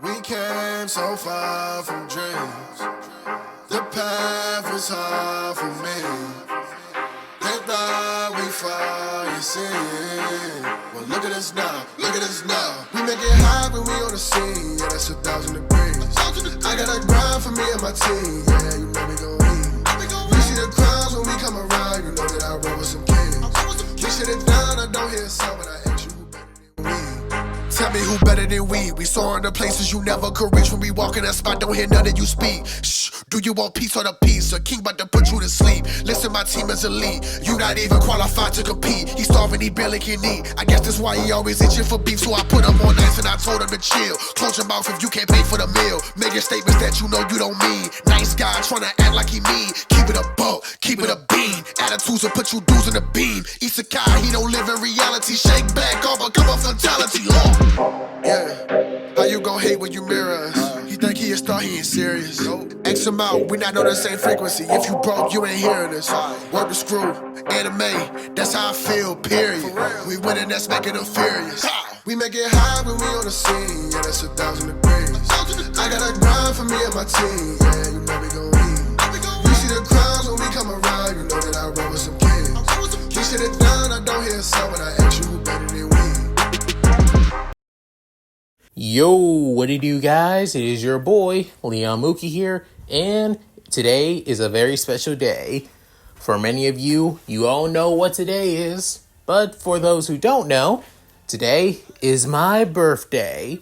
We came so far from dreams. The path was hard for me. They thought we fall in sin. Well, look at us now, look at us now. We make it hot when we on the scene. Yeah, that's 1,000 degrees. I got a grind for me and my team. Yeah, you know we gon' eat. You see the crowds when we come around. You know that I roll with some kings. We shit it down, I don't hear a sound, but I ask you who better than we. Tell me who better than we. We soaring to places you never could reach. When we walk in that spot, don't hear none of you speak. Shh, do you want peace or the peace? A king about to put you to sleep. Listen, my team is elite. You not even qualified to compete. He starving, he barely can eat. I guess that's why he always itching for beef. So I put him on ice and I told him to chill. Close your mouth if you can't pay for the meal. Making statements that you know you don't mean. Nice guy trying to act like he mean. Keep it a buck, keep it a bean. Attitudes will put you dudes in the beam. Isekai, he don't live in reality. Shake back off, come up fatality. Yeah, how you gon' hate when you mirror us? He think he a star, he ain't serious. X him out, we not on the same frequency. If you broke, you ain't hearing us. Work the screw, anime, that's how I feel, period. We winning, that's making them furious. We make it high when we on the scene, yeah, that's 1,000 degrees. I got a grind for me and my team, yeah, you know we gon' eat. You see the crowds when we come around, you know that I roll with some kings. We shit it down, I don't hear a sound, but I ask you who better than we. Yo, what it do, guys? It is your boy, Leon Mookie here, and today is a very special day. For many of you, you all know what today is, but for those who don't know, today is my birthday.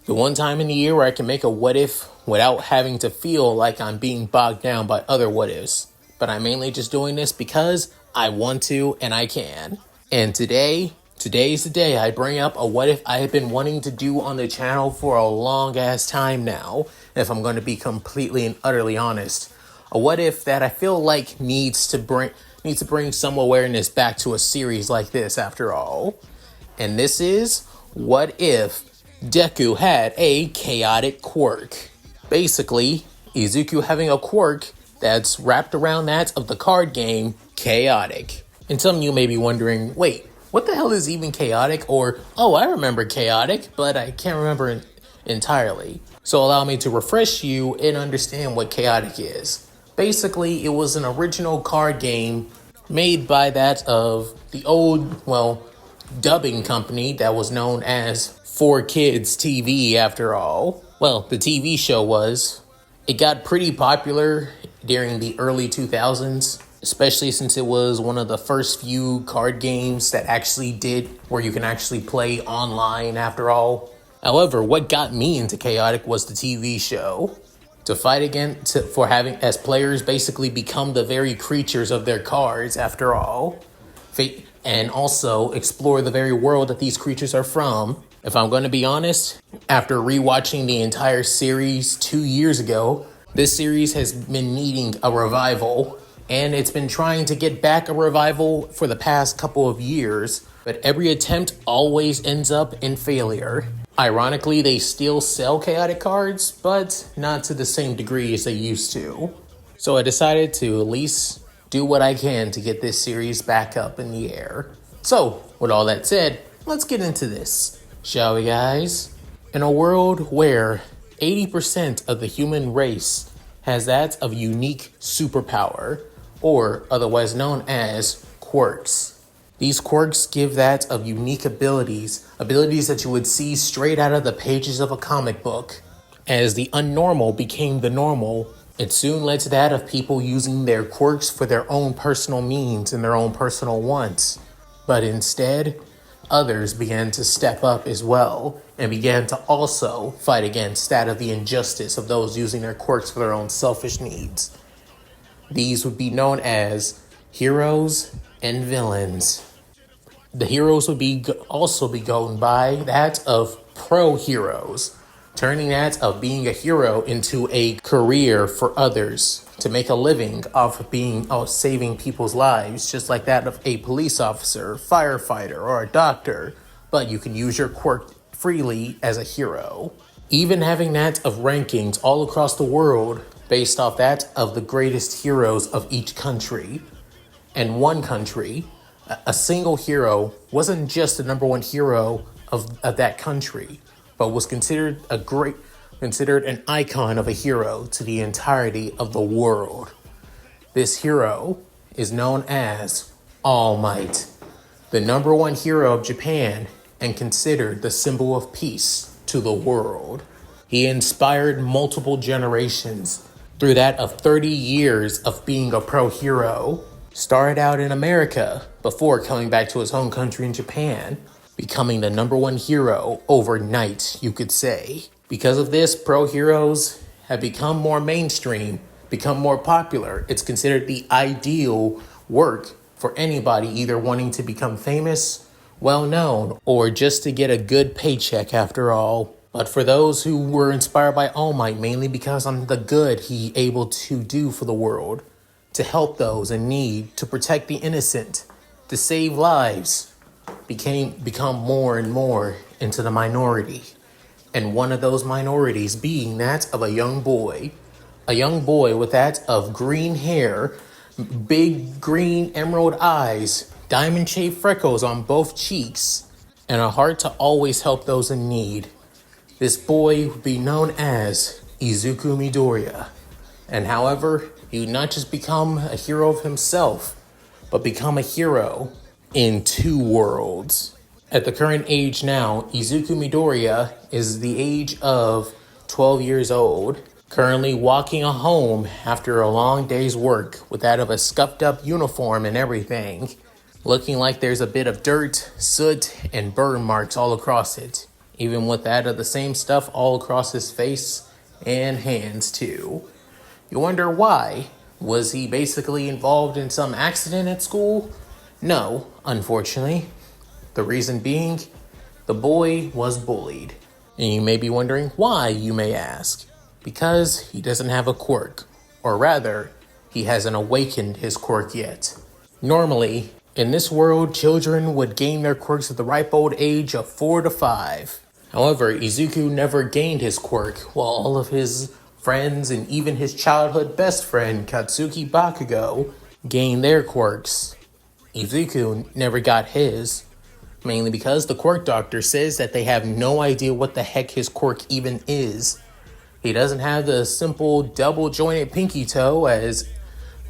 The one time in the year where I can make a what if without having to feel like I'm being bogged down by other what ifs. But I'm mainly just doing this because I want to and I can. And Today's the day I bring up a what if I have been wanting to do on the channel for a long ass time now, if I'm going to be completely and utterly honest. A what if that I feel like needs to bring some awareness back to a series like this after all. And this is, what if Deku had a chaotic quirk? Basically, Izuku having a quirk that's wrapped around that of the card game Chaotic. And some of you may be wondering, wait, what the hell is even chaotic? Or, oh, I remember chaotic, but I can't remember entirely. So allow me to refresh you and understand what chaotic is. Basically, it was an original card game made by that of the old, dubbing company that was known as 4Kids TV after all. Well, the TV show was. It got pretty popular during the early 2000s. Especially since it was one of the first few card games that actually did where you can actually play online after all. However, what got me into Chaotic was the TV show. To fight against, for having as players basically become the very creatures of their cards after all. And also explore the very world that these creatures are from. If I'm going to be honest, after rewatching the entire series 2 years ago, this series has been needing a revival. And it's been trying to get back a revival for the past couple of years, but every attempt always ends up in failure. Ironically, they still sell chaotic cards, but not to the same degree as they used to. So I decided to at least do what I can to get this series back up in the air. So, with all that said, let's get into this, shall we, guys? In a world where 80% of the human race has that of unique superpower, or otherwise known as quirks. These quirks give that of unique abilities that you would see straight out of the pages of a comic book. As the unnormal became the normal, it soon led to that of people using their quirks for their own personal means and their own personal wants. But instead, others began to step up as well and began to also fight against that of the injustice of those using their quirks for their own selfish needs. These would be known as heroes and villains. The heroes would also be going by that of pro-heroes, turning that of being a hero into a career for others to make a living off of saving people's lives, just like that of a police officer, firefighter, or a doctor. But you can use your quirk freely as a hero. Even having that of rankings all across the world based off that of the greatest heroes of each country. And one country, a single hero wasn't just the number one hero of that country, but was considered considered an icon of a hero to the entirety of the world. This hero is known as All Might, the number one hero of Japan and considered the symbol of peace to the world. He inspired multiple generations through that of 30 years of being a pro hero. Started out in America before coming back to his home country in Japan, becoming the number one hero overnight, you could say. Because of this, pro heroes have become more mainstream, become more popular. It's considered the ideal work for anybody either wanting to become famous, well known, or just to get a good paycheck after all. But for those who were inspired by All Might, mainly because of the good he able to do for the world, to help those in need, to protect the innocent, to save lives, become more and more into the minority. And one of those minorities being that of a young boy with that of green hair, big green emerald eyes, diamond-shaped freckles on both cheeks, and a heart to always help those in need. This boy would be known as Izuku Midoriya. And however, he would not just become a hero of himself, but become a hero in two worlds. At the current age now, Izuku Midoriya is the age of 12 years old, currently walking home after a long day's work with that of a scuffed up uniform and everything, looking like there's a bit of dirt, soot, and burn marks all across it, even with that of the same stuff all across his face and hands too. You wonder why? Was he basically involved in some accident at school? No, unfortunately. The reason being, the boy was bullied. And you may be wondering why, you may ask. Because he doesn't have a quirk. Or rather, he hasn't awakened his quirk yet. Normally, in this world, children would gain their quirks at the ripe old age of 4 to 5. However, Izuku never gained his quirk, while all of his friends and even his childhood best friend, Katsuki Bakugo, gained their quirks. Izuku never got his, mainly because the quirk doctor says that they have no idea what the heck his quirk even is. He doesn't have the simple double-jointed pinky toe as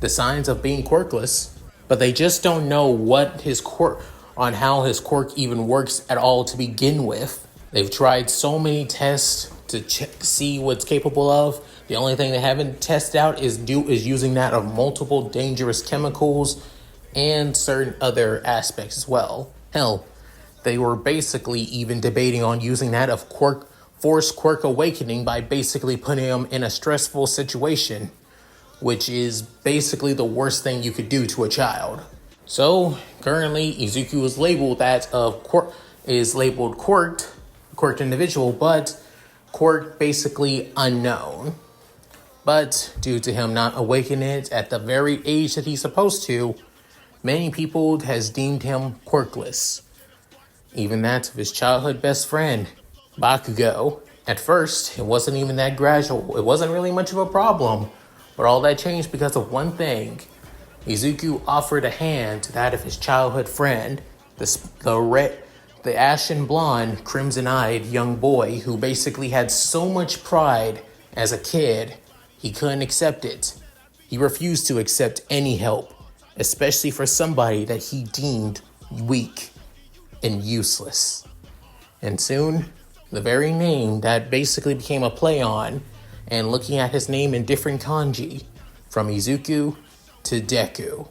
the signs of being quirkless, but they just don't know what his quirk, on how his quirk even works at all to begin with. They've tried so many tests to see what's capable of. The only thing they haven't tested out is using that of multiple dangerous chemicals and certain other aspects as well. Hell, they were basically even debating on using that of forced quirk awakening by basically putting him in a stressful situation, which is basically the worst thing you could do to a child. So currently, Izuku is labeled quirked individual, but quirk basically unknown. But due to him not awakening it at the very age that he's supposed to, many people has deemed him quirkless. Even that of his childhood best friend, Bakugo. At first, it wasn't even that gradual. It wasn't really much of a problem. But all that changed because of one thing. Izuku offered a hand to that of his childhood friend, the ashen blonde, crimson-eyed young boy who basically had so much pride as a kid, he couldn't accept it. He refused to accept any help, especially for somebody that he deemed weak and useless. And soon, the very name that basically became a play on, and looking at his name in different kanji, from Izuku to Deku,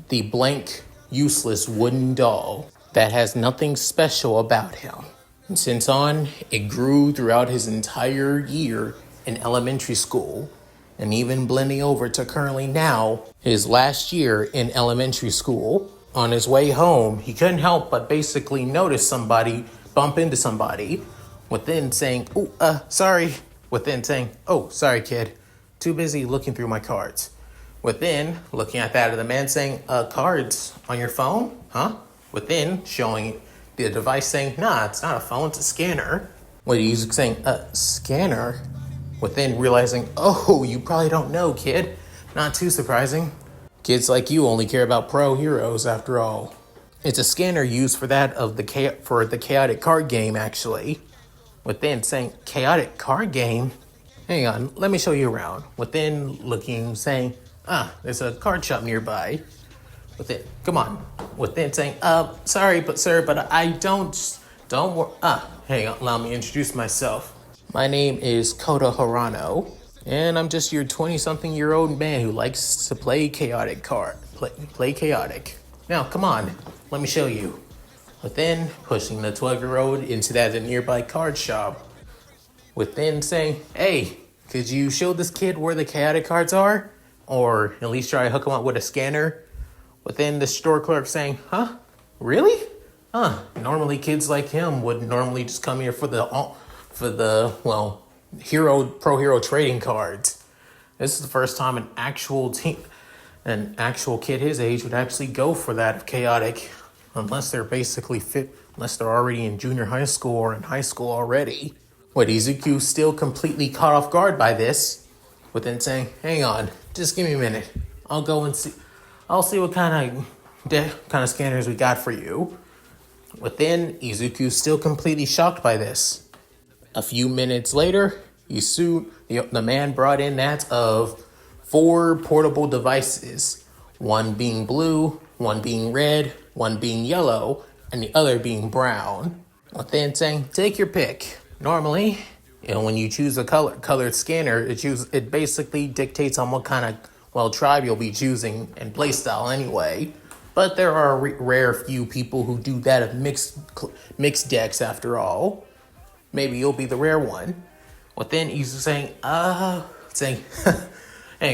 the blank, useless wooden doll that has nothing special about him. And since on, it grew throughout his entire year in elementary school, and even blending over to currently now, his last year in elementary school. On his way home, he couldn't help but basically notice somebody bump into somebody, within saying, sorry. Within saying, sorry, kid. Too busy looking through my cards. Within looking at that of the man saying, cards on your phone? Huh? Within showing the device saying, nah, it's not a phone, it's a scanner. With he's saying, scanner? Within realizing, you probably don't know, kid. Not too surprising. Kids like you only care about pro heroes after all. It's a scanner used for that of the chaotic card game, actually. Within saying chaotic card game. Hang on, let me show you around. Within looking, saying, there's a card shop nearby. Within, come on. Within saying, sorry, but sir, but I don't worry. Hang on, allow me to introduce myself. My name is Kota Harano, and I'm just your 20-something-year-old man who likes to play chaotic play chaotic. Now, come on, let me show you. Within pushing the 12-year-old into that nearby card shop. Within saying, hey, could you show this kid where the chaotic cards are? Or at least try to hook him up with a scanner? Within the store clerk saying, huh? Really? Normally kids like him would normally just come here for the pro hero trading cards. This is the first time an actual kid his age would actually go for that of chaotic, unless they're basically fit, unless they're already in junior high school or in high school already. Izuku still completely caught off guard by this, within saying, hang on, just give me a minute. I'll go and see. I'll see what kind of scanners we got for you. Within, Izuku still completely shocked by this. A few minutes later, the man brought in that of 4 portable devices, one being blue, one being red, one being yellow, and the other being brown. Within saying, take your pick. Normally, when you choose a colored scanner, it basically dictates on what kind of tribe you'll be choosing and playstyle anyway. But there are rare few people who do that of mixed decks after all. Maybe you'll be the rare one. Within, he's saying, hang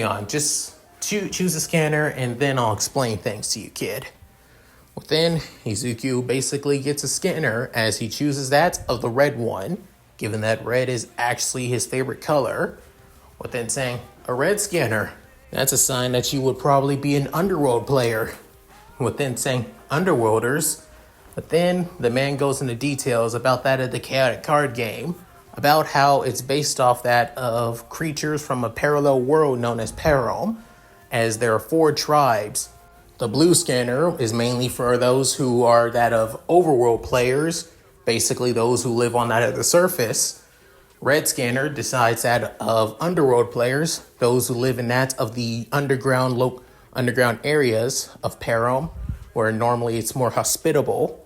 on, just choose a scanner and then I'll explain things to you, kid. Within, Izuku basically gets a scanner as he chooses that of the red one, given that red is actually his favorite color. Within saying, a red scanner, that's a sign that you would probably be an underworld player. Within saying, underworlders. But then the man goes into details about that of the chaotic card game, about how it's based off that of creatures from a parallel world known as Parom, as there are 4 tribes. The blue scanner is mainly for those who are that of overworld players, basically those who live on that of the surface. Red scanner decides that of underworld players, those who live in that of the underground areas of Parom, where normally it's more hospitable.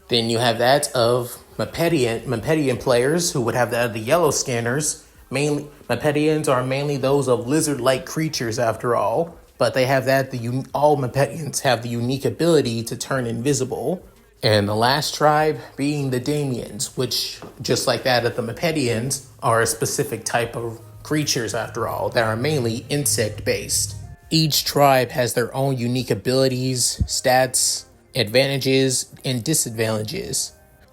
Then you have that of Mepedian players, who would have that of the yellow scanners. Mainly, Mepedians are mainly those of lizard-like creatures after all, but they have that, all Mepedians have the unique ability to turn invisible. And the last tribe being the Damians, which, just like that of the Mepedians, are a specific type of creatures after all, that are mainly insect-based. Each tribe has their own unique abilities, stats, advantages, and disadvantages.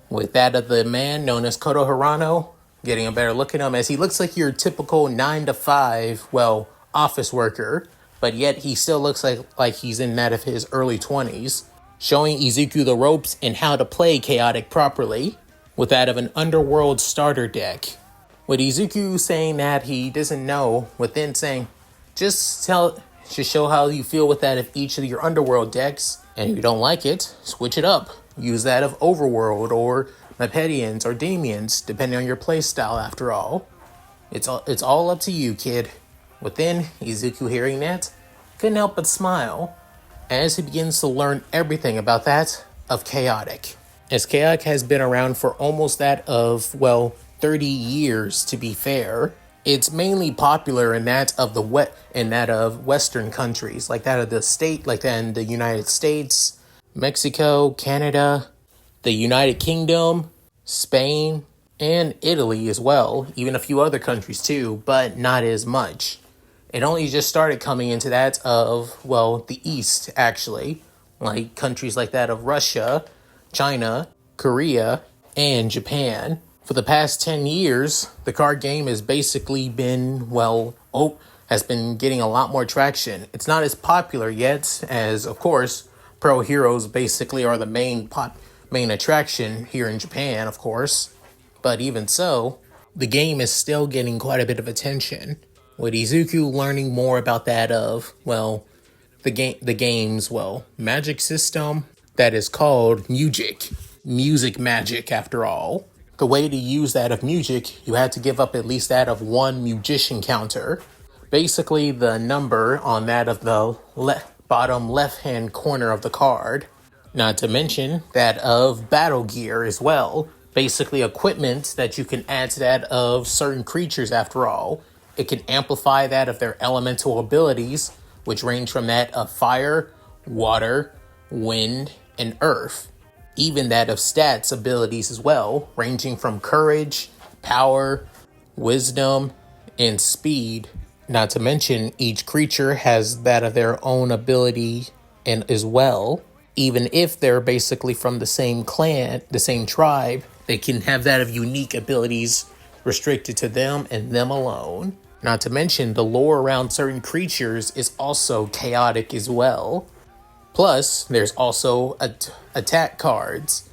With that of the man known as Koto Hirano, getting a better look at him as he looks like your typical 9-to-5, office worker, but yet he still looks like he's in that of his early 20s, showing Izuku the ropes and how to play chaotic properly, with that of an underworld starter deck. With Izuku saying that he doesn't know, within saying, just show how you feel with that of each of your underworld decks, and if you don't like it, switch it up. Use that of overworld or Mepedians or Damians, depending on your playstyle after all. It's all up to you, kid. Within, Izuku hearing that, couldn't help but smile, as he begins to learn everything about that of chaotic. As chaotic has been around for almost that of, 30 years to be fair, it's mainly popular in that of Western countries, like that of the United States, Mexico, Canada, the United Kingdom, Spain, and Italy as well, even a few other countries too, but not as much. It only just started coming into that of, the East, actually, like countries like that of Russia, China, Korea, and Japan. For the past 10 years, the card game has basically been, has been getting a lot more traction. It's not as popular yet, as, of course, Pro Heroes basically are the main attraction here in Japan, of course. But even so, the game is still getting quite a bit of attention, with Izuku learning more about that of, the game's, magic system that is called music magic after all. the way to use that of music, you had to give up at least that of one musician counter. Basically, the number on that of the bottom left-hand corner of the card. Not to mention that of battle gear as well. Basically, equipment that you can add to that of certain creatures after all. It can amplify that of their elemental abilities, which range from that of fire, water, wind, and earth. Even that of stats abilities as well, ranging from courage, power, wisdom, and speed. Not to mention each creature has that of their own ability and as well. Even if they're basically from the same clan, the same tribe, they can have that of unique abilities restricted to them and them alone. Not to mention the lore around certain creatures is also chaotic as well. Plus, there's also attack cards.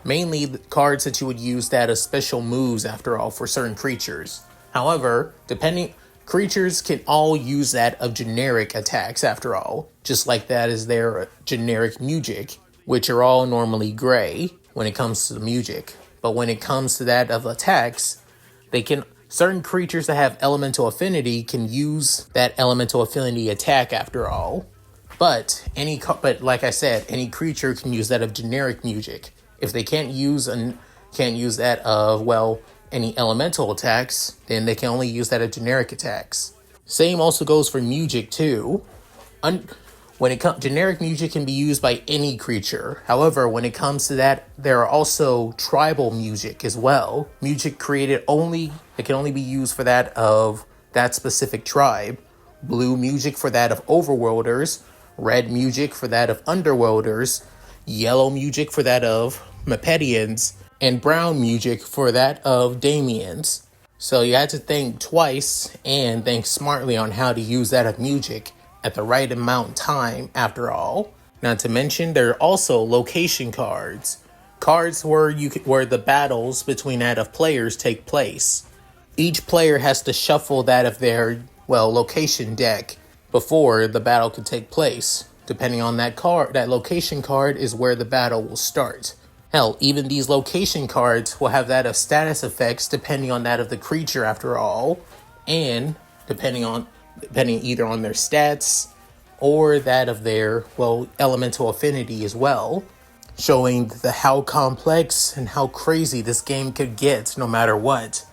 Mainly the cards that you would use that as special moves after all for certain creatures. However, creatures can all use that of generic attacks after all. Just like that is their generic music, which are all normally gray when it comes to the music. But when it comes to that of attacks, certain creatures that have elemental affinity can use that elemental affinity attack after all. But like I said, any creature can use that of generic music. If they can't use that of any elemental attacks, then they can only use that of generic attacks. Same also goes for music too. Generic music can be used by any creature. However, when it comes to that, there are also tribal music as well. Music created it can only be used for that of that specific tribe. Blue music for that of overworlders. Red music for that of underworlders, yellow music for that of Mepedians, and brown music for that of Damians. So you had to think twice and think smartly on how to use that of music at the right amount of time after all. Not to mention there are also location cards. Cards where the battles between that of players take place. Each player has to shuffle that of their location deck before the battle could take place. Depending on that card, that location card is where the battle will start. Hell, even these location cards will have that of status effects depending on that of the creature after all, and depending either on their stats or that of their elemental affinity as well, showing how complex and how crazy this game could get no matter what.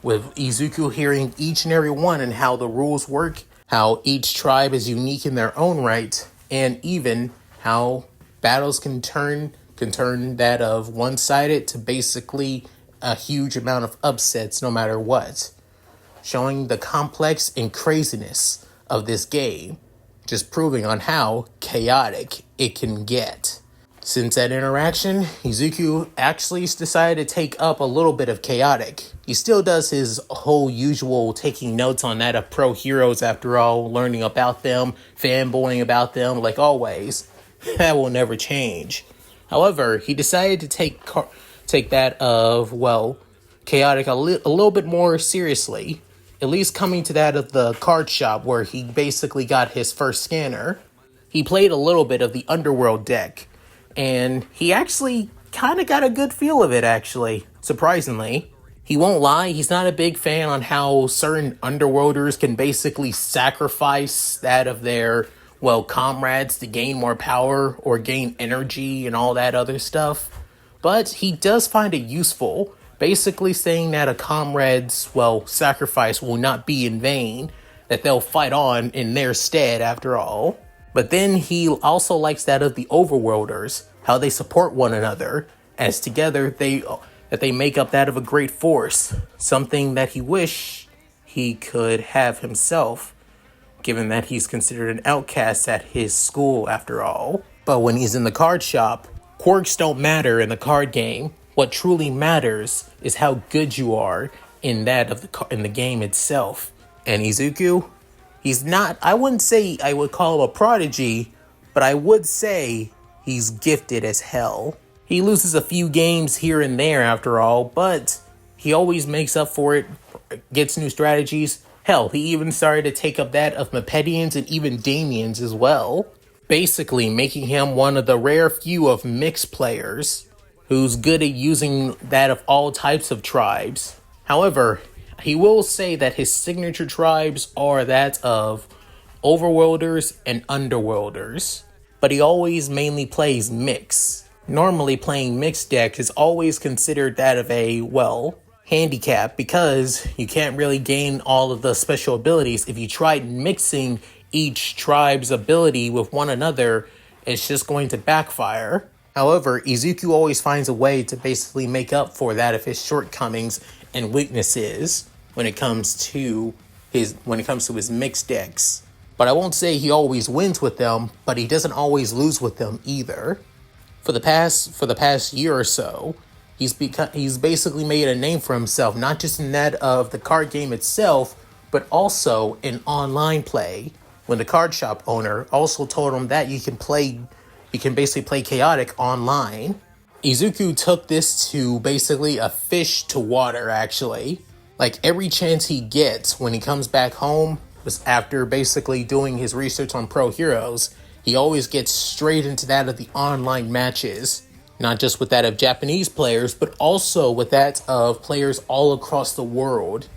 With Izuku hearing each and every one and how the rules work, how each tribe is unique in their own right, and even how battles can turn that of one-sided to basically a huge amount of upsets no matter what. Showing the complex and craziness of this game, just proving on how chaotic it can get. Since that interaction, Izuku actually decided to take up a little bit of chaotic. He still does his whole usual taking notes on that of pro heroes after all, learning about them, fanboying about them like always. That will never change. However, he decided to take that of, chaotic a little bit more seriously. At least coming to that of the card shop where he basically got his first scanner. He played a little bit of the Underworld deck. And he actually kind of got a good feel of it, actually, surprisingly. He won't lie, he's not a big fan on how certain Underworlders can basically sacrifice that of their, comrades to gain more power or gain energy and all that other stuff. But he does find it useful, basically saying that a comrade's, sacrifice will not be in vain, that they'll fight on in their stead after all. But then he also likes that of the Overworlders, how they support one another, as together they make up that of a great force, something that he wish he could have himself, given that he's considered an outcast at his school after all. But when he's in the card shop, quirks don't matter in the card game. What truly matters is how good you are in the game itself. And Izuku, he's not, I wouldn't say I would call him a prodigy, but I would say he's gifted as hell. He loses a few games here and there after all, but he always makes up for it, gets new strategies. Hell, he even started to take up that of Mepedians and even Damians as well. Basically making him one of the rare few of mixed players who's good at using that of all types of tribes. However, he will say that his signature tribes are that of overworlders and underworlders, but he always mainly plays mix. Normally playing mixed deck is always considered that of a, well, handicap because you can't really gain all of the special abilities. If you tried mixing each tribe's ability with one another, it's just going to backfire. However, Izuku always finds a way to basically make up for that of his shortcomings and weaknesses when it comes to his mixed decks. But I won't say he always wins with them, but he doesn't always lose with them either. For the past year or so, he's basically made a name for himself, not just in that of the card game itself, but also in online play. When the card shop owner also told him that you can basically play chaotic online. Izuku took this to basically a fish to water, actually. Like every chance he gets when he comes back home, was after basically doing his research on pro heroes, he always gets straight into that of the online matches. Not just with that of Japanese players, but also with that of players all across the world.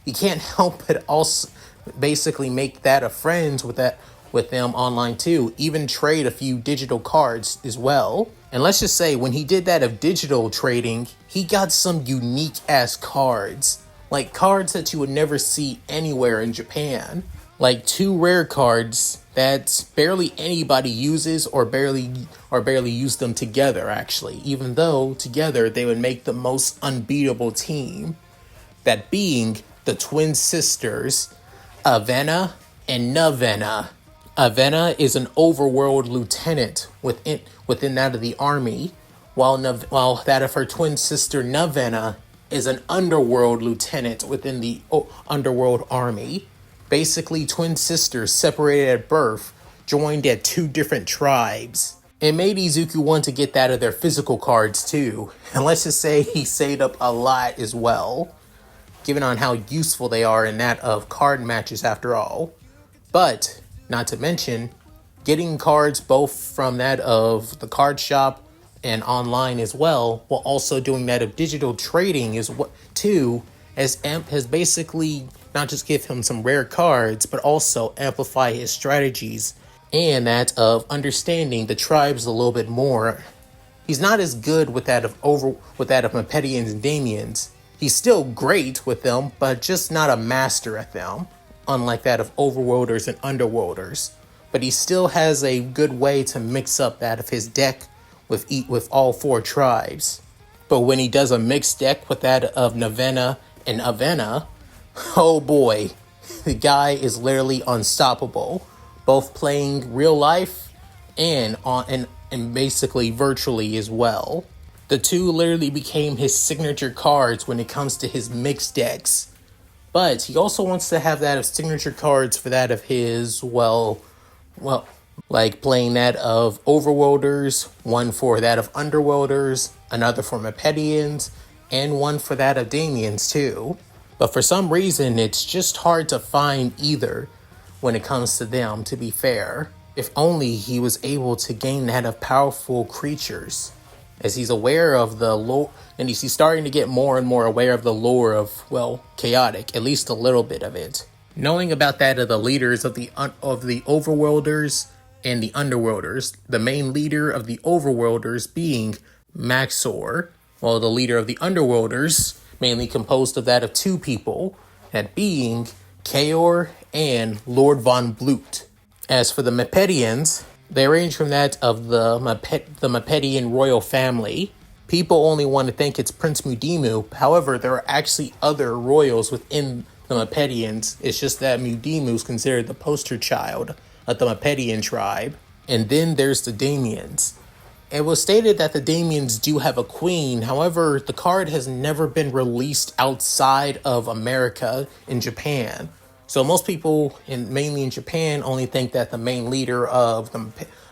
He can't help but also basically make that of friends with them online too. Even trade a few digital cards as well. And let's just say when he did that of digital trading, he got some unique ass cards. Like cards that you would never see anywhere in Japan. Like 2 rare cards that barely anybody uses or barely use them together actually. Even though together they would make the most unbeatable team. That being the twin sisters, Avena and Navena. Avena is an overworld lieutenant within that of the army, while that of her twin sister Navena is an underworld lieutenant within the underworld army. Basically, twin sisters separated at birth, joined at 2 different tribes. It made Izuku want to get that of their physical cards too, and let's just say he saved up a lot as well, given on how useful they are in that of card matches after all. But, not to mention, getting cards both from that of the card shop and online as well, while also doing that of digital trading is what too, as Amp has basically not just give him some rare cards, but also amplify his strategies and that of understanding the tribes a little bit more. He's not as good with that of Mepetians and Damians. He's still great with them, but just not a master at them, unlike that of overworlders and underworlders. But he still has a good way to mix up that of his deck with all 4 tribes. But when he does a mixed deck with that of Navena and Avena, oh boy, the guy is literally unstoppable, both playing real life and basically virtually as well. The 2 literally became his signature cards when it comes to his mixed decks. But he also wants to have that of signature cards for that of his, like playing that of overworlders, one for that of underworlders, another for Mepetians, and one for that of Damians too. But for some reason, it's just hard to find either when it comes to them, to be fair. If only he was able to gain that of powerful creatures, as he's aware of the lore, and he's starting to get more and more aware of the lore of, chaotic, at least a little bit of it. Knowing about that of the leaders of the overworlders and the underworlders, the main leader of the overworlders being Maxor, while the leader of the underworlders, mainly composed of that of 2 people, that being Kaor and Lord Von Blut. As for the Mepetians, they range from that of the Mepetian royal family. People only want to think it's Prince Mudimu, however, there are actually other royals within the Mepetians. It's just that Mudimu is considered the poster child of the Mepetian tribe. And then there's the Damians. It was stated that the Damians do have a queen, however, the card has never been released outside of America in Japan. So most people, mainly in Japan, only think that the main leader of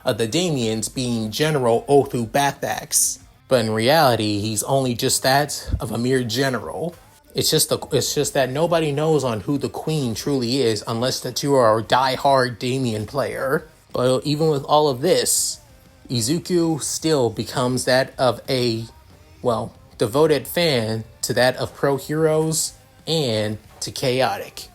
the Damians being General Othu Bathax. But in reality, he's only just that of a mere general. It's just that nobody knows on who the queen truly is unless that you are a die-hard Damian player. But even with all of this, Izuku still becomes that of a devoted fan to that of Pro Heroes and to Chaotic.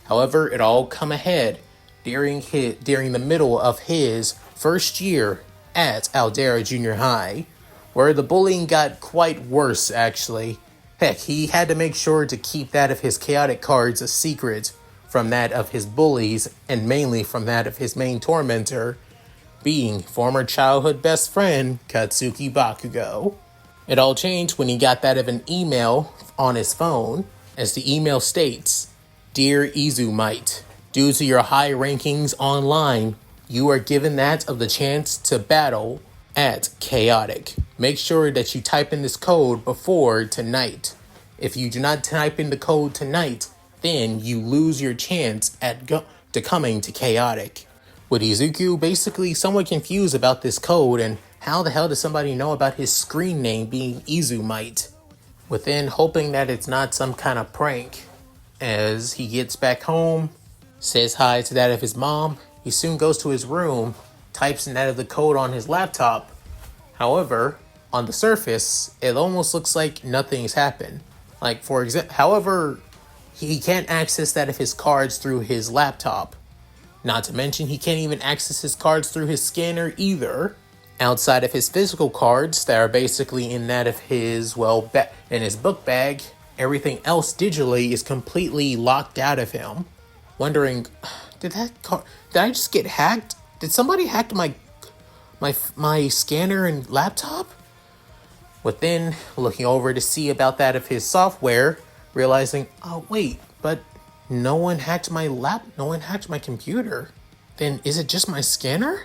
However, it all come ahead during the middle of his first year at Aldera Junior High, where the bullying got quite worse actually. Heck, he had to make sure to keep that of his Chaotic cards a secret from that of his bullies, and mainly from that of his main tormentor, being former childhood best friend Katsuki Bakugo. It all changed when he got that of an email on his phone, as the email states, "Dear Izumite, due to your high rankings online, you are given that of the chance to battle at Chaotic. Make sure that you type in this code before tonight. If you do not type in the code tonight, then you lose your chance to coming to Chaotic." With Izuku basically somewhat confused about this code, and how the hell does somebody know about his screen name being Izumite? Within hoping that it's not some kind of prank, as he gets back home, says hi to that of his mom, he soon goes to his room, types in that of the code on his laptop. However, on the surface, it almost looks like nothing's happened. Like, for example, however, he can't access that of his cards through his laptop. Not to mention, he can't even access his cards through his scanner either. Outside of his physical cards that are basically in that of his, in his book bag, everything else digitally is completely locked out of him. Wondering, did I just get hacked? Did somebody hack my scanner and laptop? Within looking over to see about that of his software, realizing, oh wait, but no one hacked my computer. Then is it just my scanner?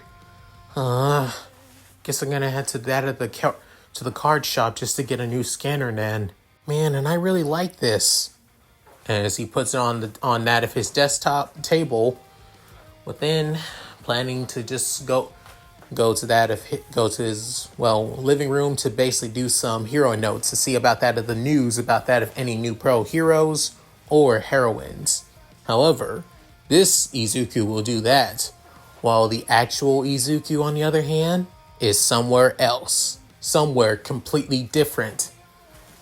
Guess I'm gonna head to the card shop just to get a new scanner then. Man, and I really like this. As he puts it on that of his desktop table, within planning to just go to his living room to basically do some hero notes to see about that of the news about that of any new pro heroes or heroines. However, this Izuku will do that, while the actual Izuku, on the other hand, is somewhere else, somewhere completely different,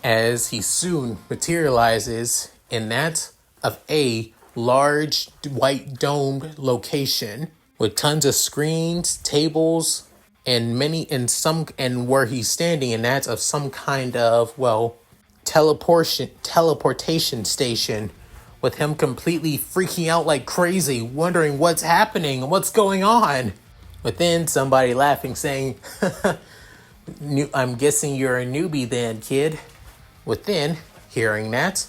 as he soon materializes in that of a large white domed location with tons of screens, tables, and where he's standing in that of some kind of teleportation station, with him completely freaking out like crazy, wondering what's happening, what's going on. Within somebody laughing, saying, "I'm guessing you're a newbie then, kid." Within hearing that,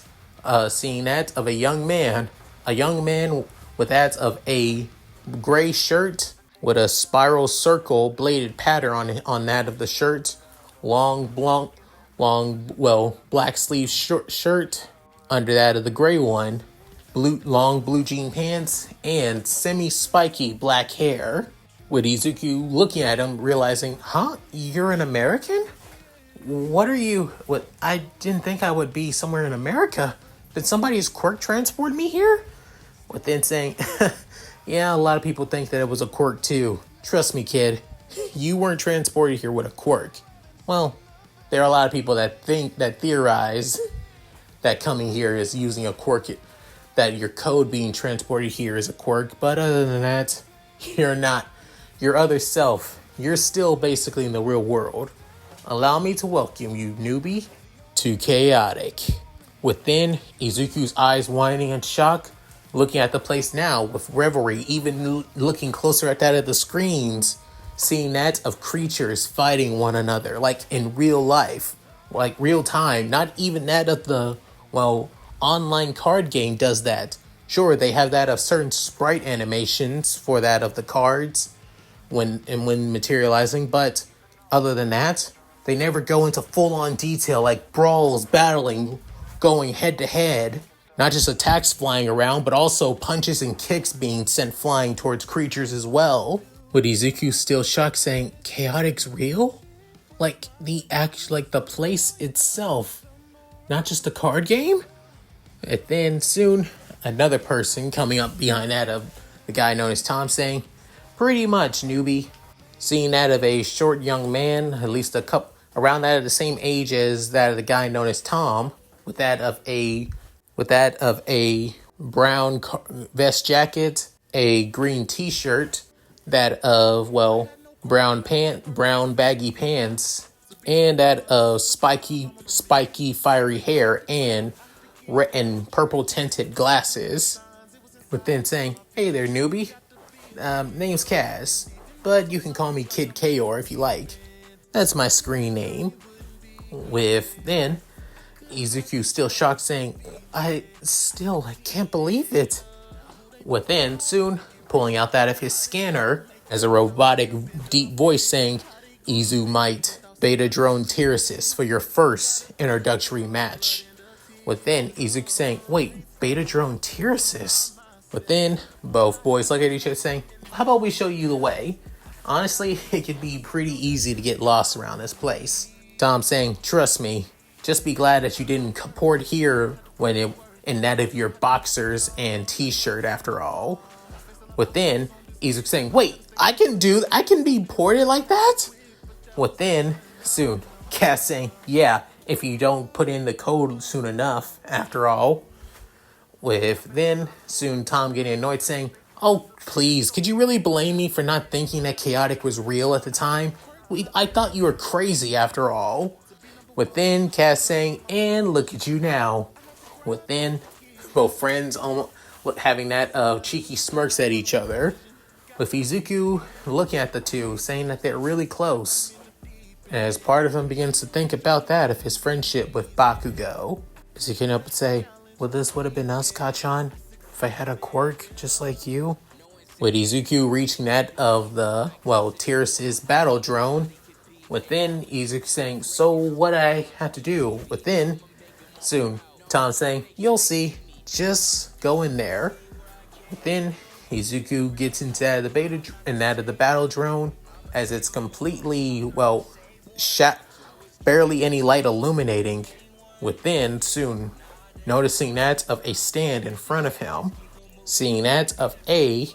seeing that of a young man with that of a gray shirt with a spiral circle bladed pattern on that of the shirt, black sleeve shirt under that of the gray one, long blue jean pants, and semi-spiky black hair. With Izuku looking at him, realizing, you're an American? What are you? What? I didn't think I would be somewhere in America. Did somebody's Quirk transport me here? Within saying, yeah, a lot of people think that it was a Quirk too. Trust me, kid. You weren't transported here with a Quirk. Well, there are a lot of people that theorize that coming here is using a Quirk, that your code being transported here is a Quirk. But other than that, you're not. Your other self, you're still basically in the real world. Allow me to welcome you, newbie, to Chaotic. Within, Izuku's eyes widening in shock, looking at the place now with revelry, even looking closer at that of the screens, seeing that of creatures fighting one another, like in real life, like real time, not even that of the, online card game does that. Sure, they have that of certain sprite animations for that of the cards, when materializing, but other than that, they never go into full-on detail like brawls, battling, going head-to-head. Not just attacks flying around, but also punches and kicks being sent flying towards creatures as well. With Izuku still shocked, saying, "Chaotic's real? Like the place itself, not just a card game?" And then soon, another person coming up behind that of the guy known as Tom, saying, "Pretty much, newbie." Seeing that of a short young man, at least around that of the same age as that of the guy known as Tom, with that of a brown vest jacket, a green T-shirt, that of brown baggy pants, and that of spiky fiery hair and purple tinted glasses. But then saying, "Hey there, newbie. Name's Kaz, but you can call me Kid Kaor if you like. That's my screen name." With then Izuku still shocked, saying, I can't believe it." Within soon pulling out that of his scanner as a robotic deep voice saying, "Izu might beta drone Tyrasis for your first introductory match." Within Izuku saying, "Wait, beta drone Tyrasis?" Within both boys look at each other saying, "How about we show you the way? Honestly, it could be pretty easy to get lost around this place." Tom saying, "Trust me, just be glad that you didn't port here in that of your boxers and t-shirt after all." Within, Izuku saying, "Wait, I can be ported like that?" Within, soon, Cass saying, "Yeah, if you don't put in the code soon enough, after all." With then, soon Tom getting annoyed saying, "Oh, please, could you really blame me for not thinking that Chaotic was real at the time? I thought you were crazy after all." Within, Cass saying, "And look at you now." Within, both friends almost having that cheeky smirks at each other. With Izuku looking at the two, saying that they're really close. As part of him begins to think about that of his friendship with Bakugo. As he can up and say, "Well, this would have been us, Kachan, if I had a quirk just like you." With Izuku reaching that of the, Tyrus' battle drone. Within, Izuku saying, "So what I have to do?" Within, soon, Tom saying, "You'll see. Just go in there." Within, Izuku gets into that of the battle drone as it's completely, barely any light illuminating. Within, soon, noticing that of a stand in front of him, seeing that of a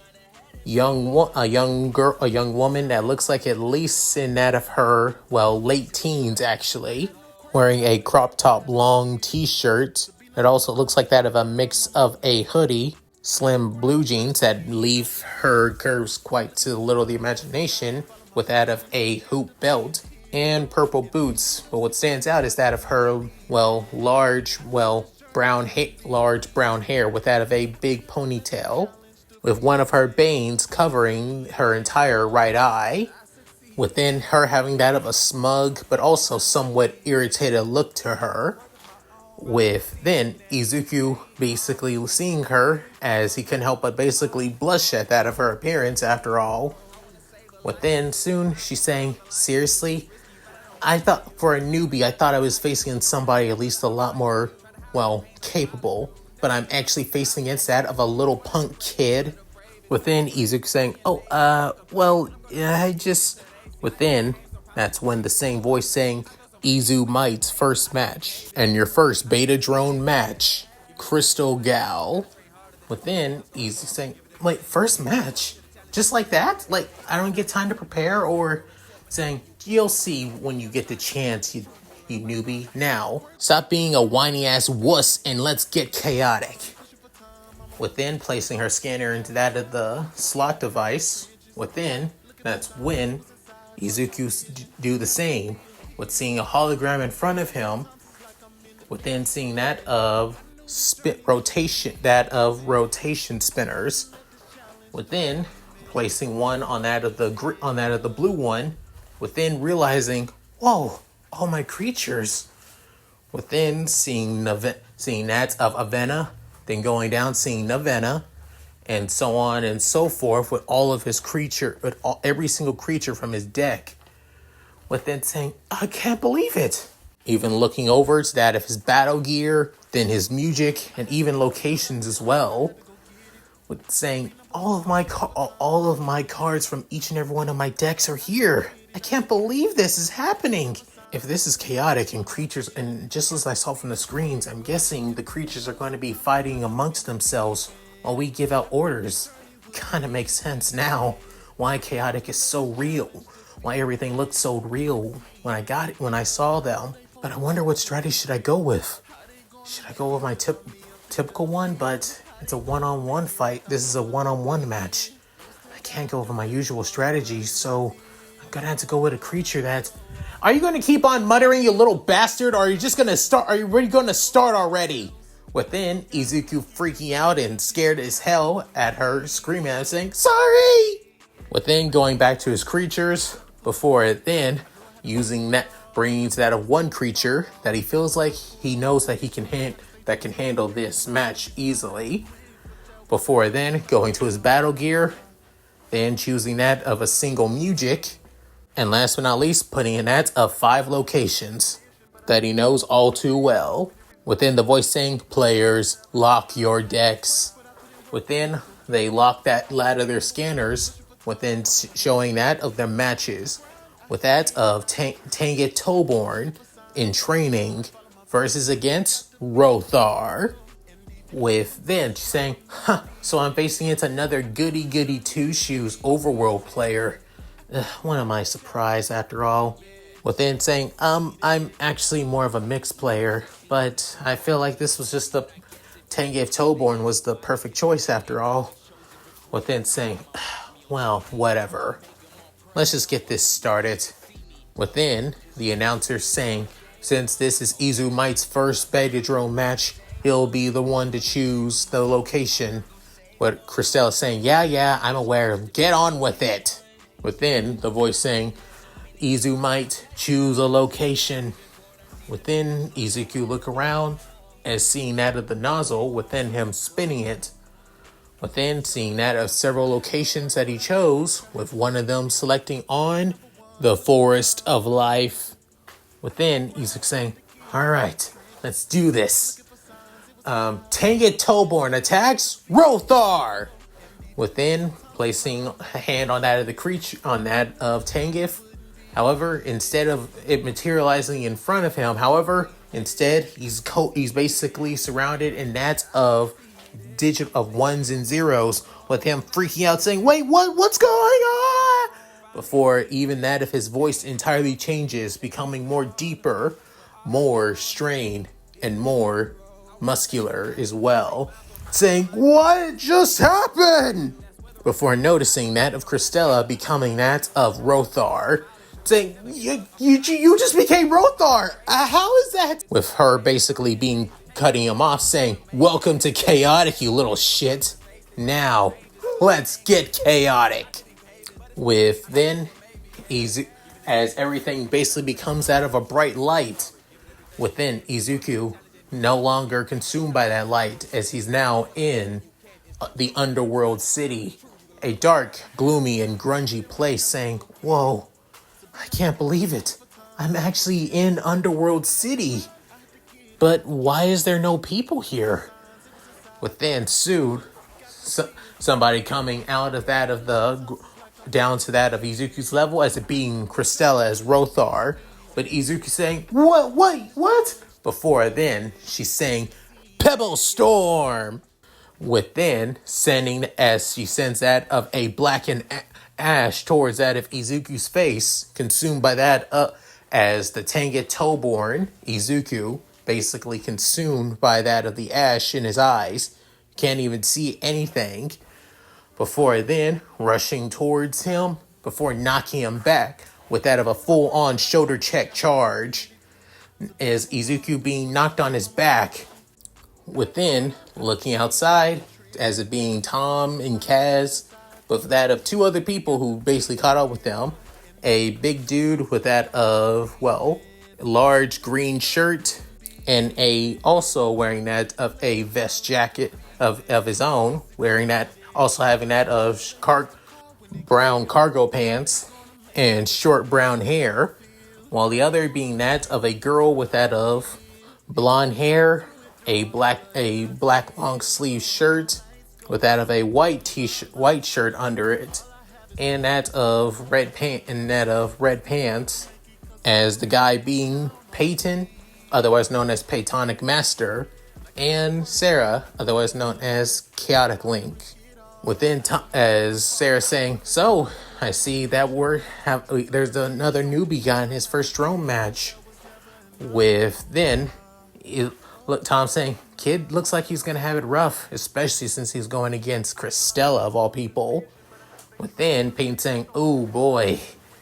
young woman that looks like at least in that of her, late teens actually, wearing a crop top long t-shirt that also looks like that of a mix of a hoodie, slim blue jeans that leave her curves quite to little the imagination, with that of a hoop belt and purple boots. But what stands out is that of her, large brown hair with that of a big ponytail, with one of her bangs covering her entire right eye. Within her having that of a smug but also somewhat irritated look to her. With then Izuku basically seeing her as he couldn't help but basically blush at that of her appearance after all. Within soon she's saying, "Seriously? I thought for a newbie, I thought I was facing somebody at least a lot more, capable. But I'm actually facing against that of a little punk kid." Within, Izuku saying, I just..." Within, that's when the same voice saying, "Izu Might's first match. And your first beta drone match, Crystal Gal." Within, Izuku saying, "Wait, first match? Just like that? Like, I don't get time to prepare?" Or saying, "You'll see when you get the chance, you newbie. Now, stop being a whiny ass wuss and let's get chaotic." Within, placing her scanner into that of the slot device. Within, that's when Izuku do the same, with seeing a hologram in front of him. Within, seeing that of rotation spinners. Within, placing one on that of the blue one. Within, realizing, whoa, all my creatures. Within, seeing that of Avena, then going down, seeing Navena, and so on and so forth with all of his every single creature from his deck. Within saying, "I can't believe it." Even looking over to that of his battle gear, then his music, and even locations as well. With saying, all of my cards from each and every one of my decks are here. I can't believe this is happening. If this is chaotic and creatures, and just as I saw from the screens, I'm guessing the creatures are going to be fighting amongst themselves while we give out orders. Kind of makes sense now why chaotic is so real. why everything looked so real when I saw them. But I wonder what strategy should I go with. Should I go with my typical one? But it's a one-on-one fight. This is a one-on-one match. I can't go with my usual strategy, so I'm gonna have to go with a creature that... Are you gonna keep on muttering, you little bastard, or are you just gonna start? Are you really gonna start already? Within, Izuku freaking out and scared as hell at her, screaming at her, saying, "Sorry!" Within, going back to his creatures, before then, using that, bringing to that of one creature that he feels like he knows that he can can handle this match easily. Before then, going to his battle gear, then choosing that of a single Mujic, and last but not least, putting in that of 5 locations that he knows all too well. Within, the voice saying, "Players, lock your decks." Within, they lock that ladder of their scanners, within showing that of their matches. With that of Tanget Toborn in training versus against Rothar. With then saying, so I'm facing it's another goody two shoes overworld player. When am I surprised after all? Within saying, I'm actually more of a mixed player, but I feel like this was just Tanget Toborn was the perfect choice after all. Within saying, well, whatever. Let's just get this started. Within, the announcer saying, since this is Izumite's first Betatron match, he'll be the one to choose the location. What Christelle is saying, yeah, I'm aware. Get on with it. Within, the voice saying, Izumite, choose a location. Within, Izuku look around as seeing that of the nozzle within him spinning it. Within, seeing that of several locations that he chose, with one of them selecting on the Forest of Life. Within, Izuku saying, alright, let's do this. Tanget Toborn attacks Rothar. Within, placing a hand on that of the creature, on that of Tangif. However, instead of it materializing in front of him, instead he's basically surrounded in that of digit of ones and zeros, with him freaking out saying, wait, what's going on? Before even that of his voice entirely changes, becoming more deeper, more strained, and more muscular as well, saying, what just happened? Before noticing that of Christella becoming that of Rothar, saying, you just became Rothar. How is that? With her basically cutting him off, saying, welcome to chaotic, you little shit. Now, let's get chaotic. With then, as everything basically becomes out of a bright light, within Izuku, no longer consumed by that light, as he's now in the underworld city, a dark, gloomy, and grungy place, saying, whoa, I can't believe it. I'm actually in Underworld City. But why is there no people here? Within Sood, somebody coming out of that of down to that of Izuku's level, as it being Christella as Rothar, but Izuku saying, what? Before then, she's saying, Pebble Storm. Within, as she sends that of a blackened ash towards that of Izuku's face, consumed by that as the Tanget Toborn, Izuku, basically consumed by that of the ash in his eyes, can't even see anything. Before then, rushing towards him, before knocking him back with that of a full-on shoulder check charge, as Izuku being knocked on his back. Within, looking outside, as it being Tom and Kaz, with that of 2 other people who basically caught up with them. A big dude with that of, large green shirt, and also wearing that of a vest jacket of his own, wearing that, also having that of brown cargo pants and short brown hair, while the other being that of a girl with that of blonde hair, a black long sleeve shirt with that of a white shirt under it, and that of red pants, as the guy being Peyton, otherwise known as Peytonic Master, and Sarah, otherwise known as Chaotic Link. As Sarah saying, so I see that there's another newbie guy in his first drone match. Look, Tom saying, kid looks like he's gonna have it rough, especially since he's going against Christella of all people. Within Peyton saying, oh boy,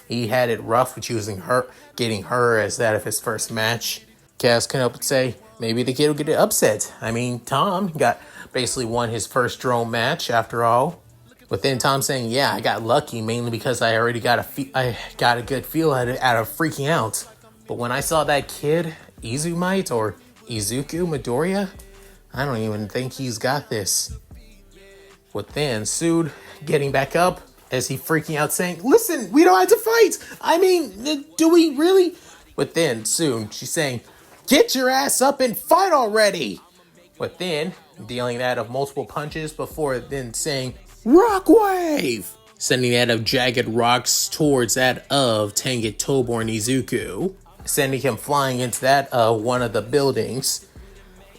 he had it rough with getting her as that of his first match. Cass can help but say, maybe the kid will get upset. I mean, Tom basically won his first drone match after all. Within Tom saying, yeah, I got lucky mainly because I already got a good feel out of freaking out. But when I saw that kid, Izumight or Izuku Midoriya, I don't even think he's got this. Within Sood getting back up as he freaking out saying, listen, we don't have to fight. I mean, do we really? Within soon she's saying, get your ass up and fight already. Within dealing that of multiple punches before then saying, rock wave, sending that of jagged rocks towards that of Tenget Tobor and Izuku, sending him flying into that of one of the buildings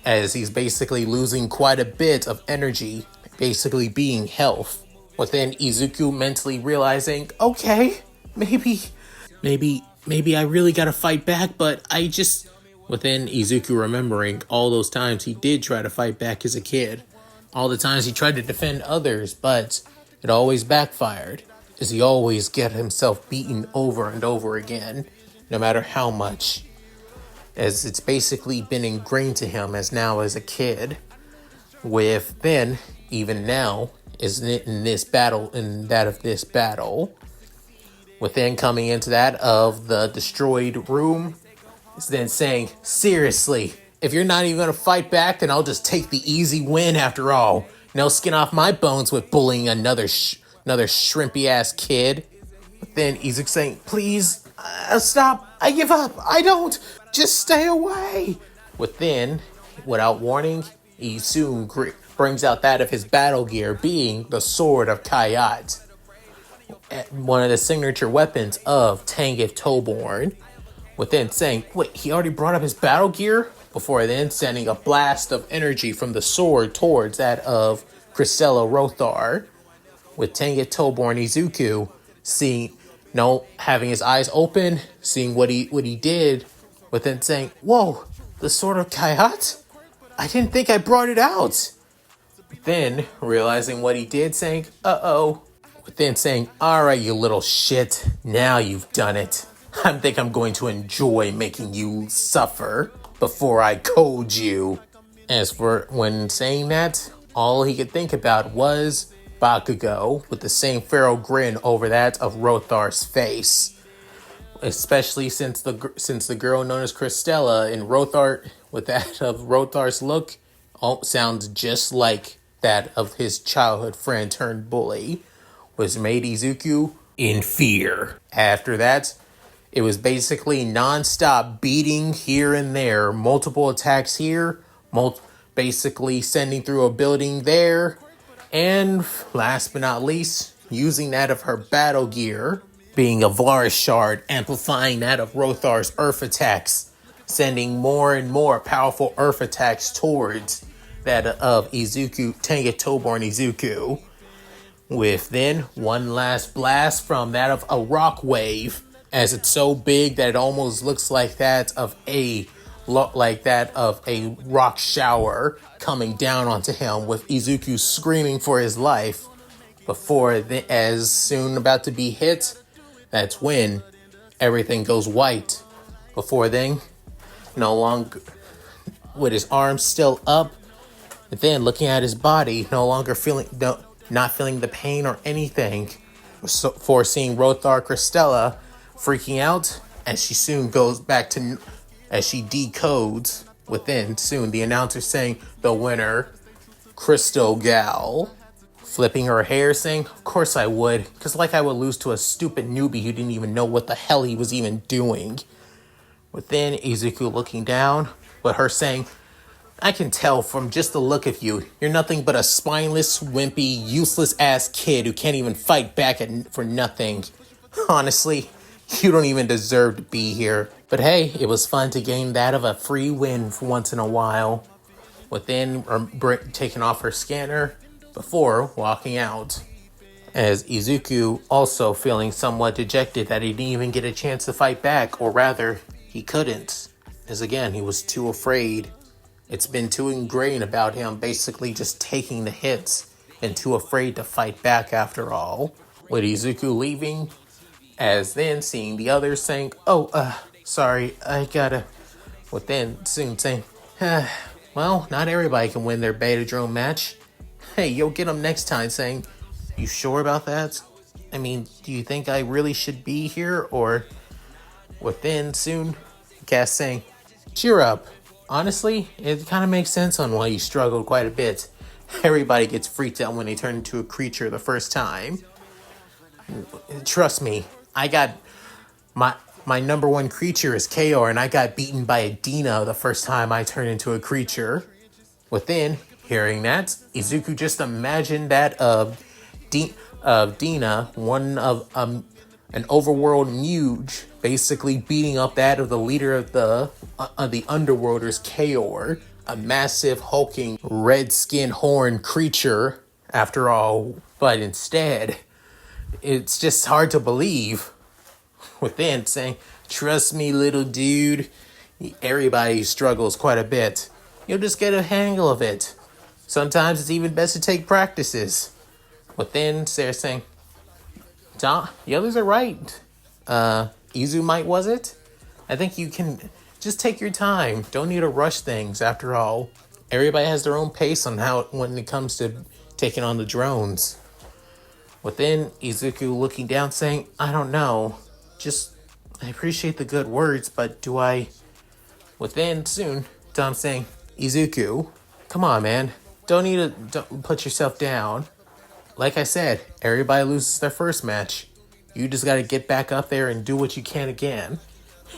as he's basically losing quite a bit of energy, basically being health. Within Izuku mentally realizing, okay, maybe I really gotta fight back, but within Izuku remembering all those times he did try to fight back as a kid. All the times he tried to defend others, but it always backfired, as he always get himself beaten over and over again, no matter how much, as it's basically been ingrained to him as a kid. Even now, isn't it in this battle, within coming into that of the destroyed room, is then saying, seriously, if you're not even going to fight back, then I'll just take the easy win after all. No skin off my bones with bullying another shrimpy ass kid. But then Izuku saying, please, stop, I give up, I don't, just stay away. Without warning, he soon brings out that of his battle gear, being the Sword of Kayat, one of the signature weapons of Tenget Tobor. Within saying, wait, he already brought up his battle gear? Before then sending a blast of energy from the sword towards that of Christella Rothar. With Tenget Tobor and Izuku having his eyes open, seeing what he did, within saying, whoa, the Sword of Kayat? I didn't think I brought it out. Then realizing what he did, saying, uh-oh. Within saying, alright, you little shit, now you've done it. I think I'm going to enjoy making you suffer before I code you. As for when saying that, all he could think about was Bakugo with the same feral grin over that of Rothar's face. Especially since the girl known as Christella in Rothar, with that of Rothar's look, sounds just like that of his childhood friend turned bully, was made Izuku in fear. After that, it was basically non-stop beating here and there, multiple attacks here, basically sending through a building there, and last but not least, using that of her battle gear, being a Vlar shard, amplifying that of Rothar's earth attacks, sending more and more powerful earth attacks towards that of Izuku, Tenget Tobor and Izuku. With then one last blast from that of a rock wave, as it's so big that it almost looks like that of a rock shower coming down onto him, with Izuku screaming for his life. As soon about to be hit, that's when everything goes white. Before then, no longer with his arms still up, but then looking at his body, not feeling the pain or anything, foreseeing Rothar Christella freaking out, as she soon goes back to, as she decodes within soon the announcer saying the winner, Crystal Gal, flipping her hair saying, of course I would, because I would lose to a stupid newbie who didn't even know what the hell he was even doing. Within Izuku looking down, with her saying, I can tell from just the look of you, you're nothing but a spineless, wimpy, useless ass kid who can't even fight back for nothing. Honestly, you don't even deserve to be here. But hey, it was fun to gain that of a free win for once in a while. Within taking off her scanner, before walking out. As Izuku also feeling somewhat dejected that he didn't even get a chance to fight back, or rather, he couldn't. As again, he was too afraid. It's been too ingrained about him basically just taking the hits and too afraid to fight back after all. With Izuku leaving, as then seeing the others saying, sorry, I gotta. With then soon saying, well, not everybody can win their beta drone match. Hey, you'll get them next time, saying, you sure about that? I mean, do you think I really should be here? Or within soon, Cass saying, cheer up. Honestly, it kind of makes sense on why you struggled quite a bit. Everybody gets freaked out when they turn into a creature the first time. Trust me, I got my number one creature is Kaor, and I got beaten by a Dina the first time I turned into a creature. Within hearing that, Izuku just imagined that of Dina, one of an overworld Muge, basically beating up that of the leader of the underworlders, Kaor, a massive hulking red skin horn creature after all. But instead, it's just hard to believe. Within saying, trust me, little dude, everybody struggles quite a bit. You'll just get a handle of it. Sometimes it's even best to take practices. Within, Sarah saying, Tom, the others are right. Izu might, was it? I think you can just take your time. Don't need to rush things, after all. Everybody has their own pace on when it comes to taking on the drones. Within, Izuku looking down saying, I don't know. I appreciate the good words, but do I... Within, soon, Tom saying, Izuku, come on, man. Don't put yourself down. Like I said, everybody loses their first match. You just gotta get back up there and do what you can again.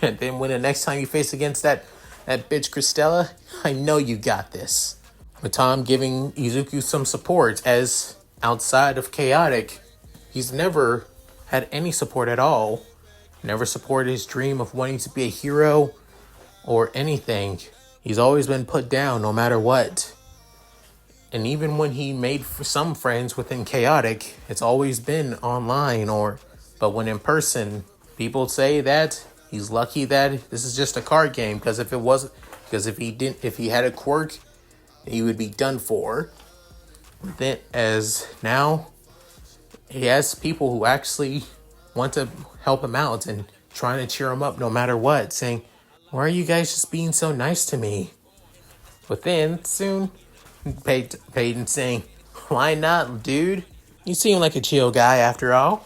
And then when the next time you face against that bitch Christella, I know you got this. With Tom giving Izuku some support, as outside of Chaotic, he's never had any support at all. Never supported his dream of wanting to be a hero or anything. He's always been put down no matter what. And even when he made some friends within Chaotic, it's always been online but when in person, people say that he's lucky that this is just a card game, because if he had a quirk, he would be done for. Then as now he has people who actually want to help him out and trying to cheer him up no matter what, saying, why are you guys just being so nice to me? But then soon Peyton saying, why not, dude? You seem like a chill guy after all.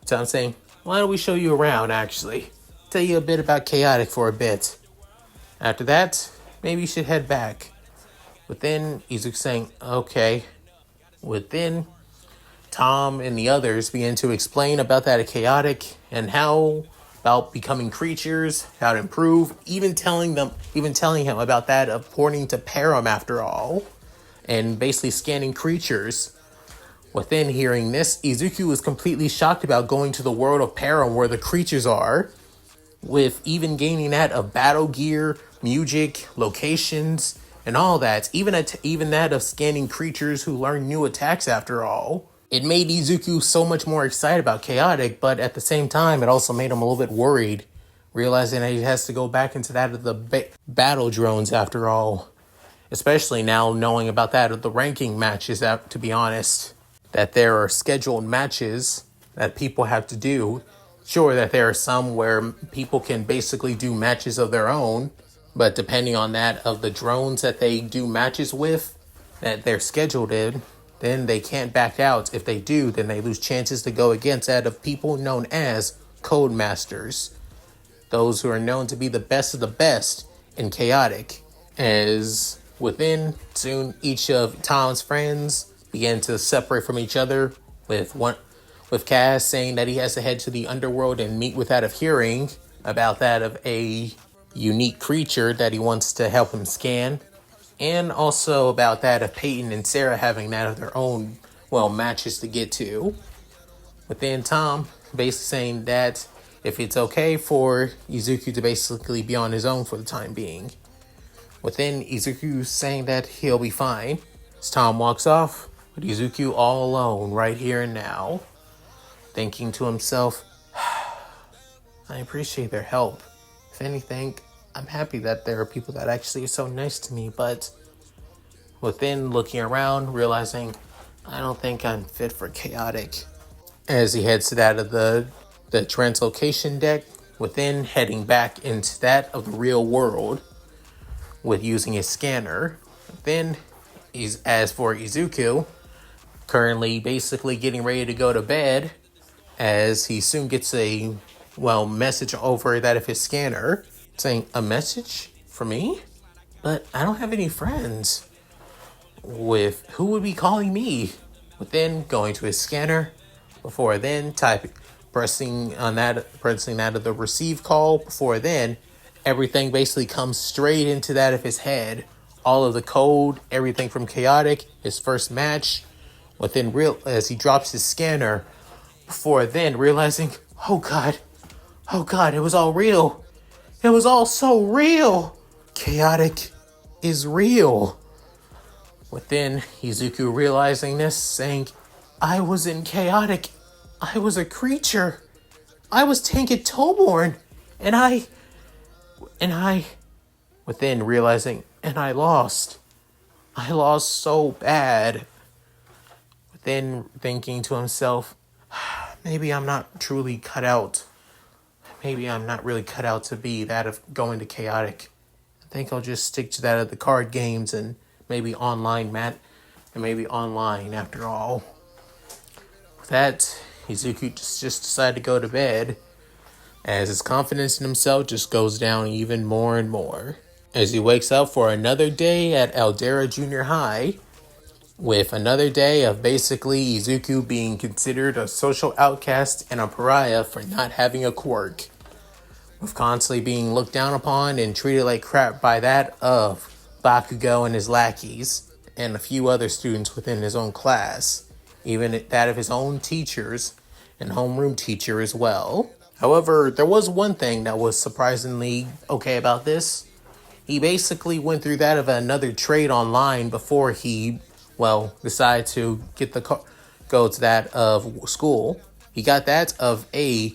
So I'm saying, why don't we show you around, actually? Tell you a bit about Chaotic for a bit. After that, maybe you should head back. Within, Izuku saying, okay. Within, Tom and the others begin to explain about that at Chaotic and how about becoming creatures, how to improve, even telling him about that of porting to Param after all, and basically scanning creatures. Within hearing this, Izuku was completely shocked about going to the world of Param where the creatures are, with even gaining that of battle gear, music, locations, and all that, even that of scanning creatures who learn new attacks after all. It made Izuku so much more excited about Chaotic, but at the same time, it also made him a little bit worried, realizing that he has to go back into that of the battle drones after all. Especially now knowing about that of the ranking matches, to be honest, that there are scheduled matches that people have to do. Sure that there are some where people can basically do matches of their own, but depending on that of the drones that they do matches with, that they're scheduled in, then they can't back out. If they do, then they lose chances to go against that of people known as Codemasters. Those who are known to be the best of the best in Chaotic. As within, soon each of Tom's friends began to separate from each other, with Cass saying that he has to head to the underworld and meet with that of Hearing about that of a unique creature that he wants to help him scan. And also about that of Peyton and Sarah having that of their own, matches to get to. Within Tom basically saying that if it's okay for Izuku to basically be on his own for the time being. Within Izuku saying that he'll be fine. As Tom walks off, with Izuku all alone right here and now, thinking to himself, I appreciate their help. If anything, I'm happy that there are people that actually are so nice to me, but within looking around, realizing I don't think I'm fit for chaotic. As he heads to that of the translocation deck, within heading back into that of the real world with using his scanner. Then, as for Izuku, currently basically getting ready to go to bed, as he soon gets a message over that of his scanner saying, a message for me? But I don't have any friends. With who would be calling me? But then going to his scanner, before then pressing that of the receive call, before then everything basically comes straight into that of his head. All of the code, everything from chaotic, his first match, as he drops his scanner, before then realizing, oh god, it was all real. It was all so real. Chaotic is real. Within Izuku realizing this, saying, I was in chaotic. I was a creature. I was Tanked Toeborn. And I, within realizing, and I lost. I lost so bad. Within thinking to himself, maybe I'm not truly cut out. Maybe I'm not really cut out to be that of going to chaotic. I think I'll just stick to that of the card games and maybe online, after all. With that, Izuku just decided to go to bed, as his confidence in himself just goes down even more and more. As he wakes up for another day at Aldera Junior High, with another day of basically Izuku being considered a social outcast and a pariah for not having a quirk, with constantly being looked down upon and treated like crap by that of Bakugo and his lackeys, and a few other students within his own class, even that of his own teachers and homeroom teacher as well. However, there was one thing that was surprisingly okay about this. He basically went through that of another trade online before he, decided to go to that of school. He got that of a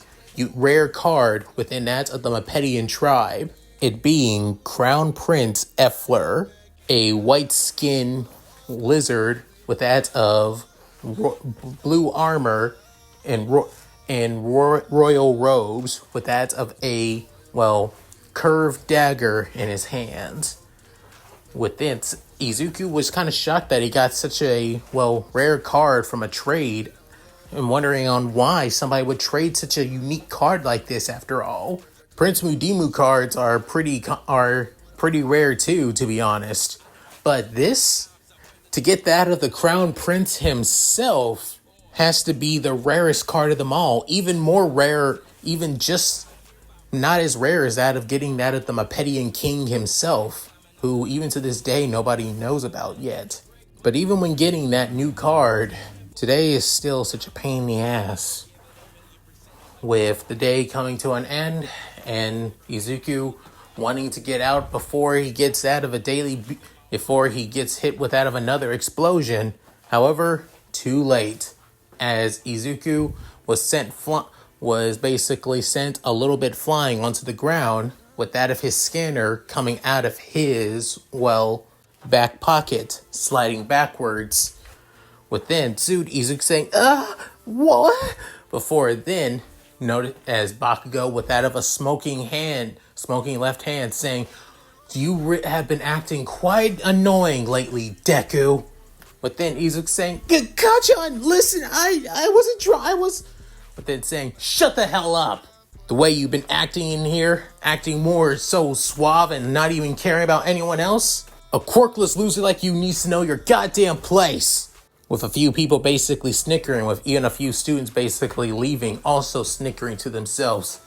rare card within that of the Mepedian tribe, it being Crown Prince Effler, a white skin lizard with that of blue armor and royal robes, with that of a curved dagger in his hands. With this, Izuku was kind of shocked that he got such a rare card from a trade, and wondering on why somebody would trade such a unique card like this. After all, Prince Mudimu cards are pretty rare too, to be honest. But this, to get that of the Crown Prince himself, has to be the rarest card of them all. Even more rare, even just not as rare as that of getting that of the Mepedian King himself, who even to this day nobody knows about yet. But even when getting that new card, today is still such a pain in the ass. With the day coming to an end and Izuku wanting to get out before he gets hit with that of another explosion. However, too late, as Izuku was basically sent a little bit flying onto the ground, with that of his scanner coming out of his, back pocket, sliding backwards. Within, Izuku saying, what? Before then, noted as Bakugo with that of a smoking left hand, saying, you have been acting quite annoying lately, Deku. But then Izuku saying, Kachan, listen, I wasn't trying, But then saying, shut the hell up. The way you've been acting in here, acting more so suave and not even caring about anyone else. A quirkless loser like you needs to know your goddamn place. With a few people basically snickering, with even a few students basically leaving, also snickering to themselves.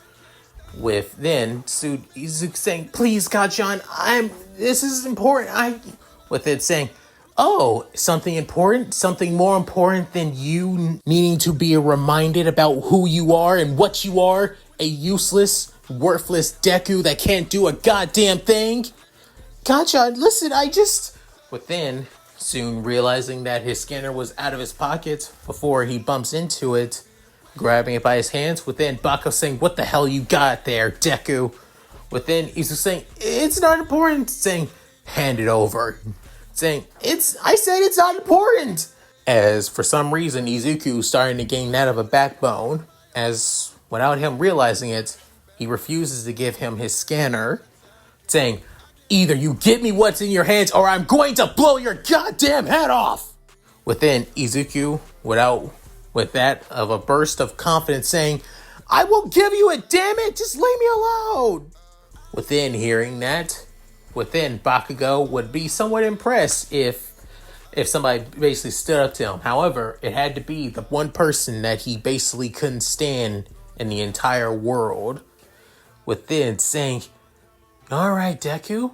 With then Izuku saying, please, Kachan, this is important. With it saying, oh, something important? Something more important than you needing to be reminded about who you are and what you are? A useless, worthless Deku that can't do a goddamn thing? Kachan, listen, Within, Soon realizing that his scanner was out of his pocket before he bumps into it, grabbing it by his hands, within Bakugo saying, "What the hell you got there, Deku?" Within Izuku saying, "It's not important," saying, "Hand it over." Saying, I said it's not important. As for some reason, Izuku starting to gain that of a backbone, as without him realizing it, he refuses to give him his scanner, saying, "Either you give me what's in your hands or I'm going to blow your goddamn head off." Within Izuku, with that of a burst of confidence saying, "I will give you it, damn it, just leave me alone." Within hearing that, Bakugo would be somewhat impressed if somebody basically stood up to him. However, it had to be the one person that he basically couldn't stand in the entire world. Within saying, "All right, Deku,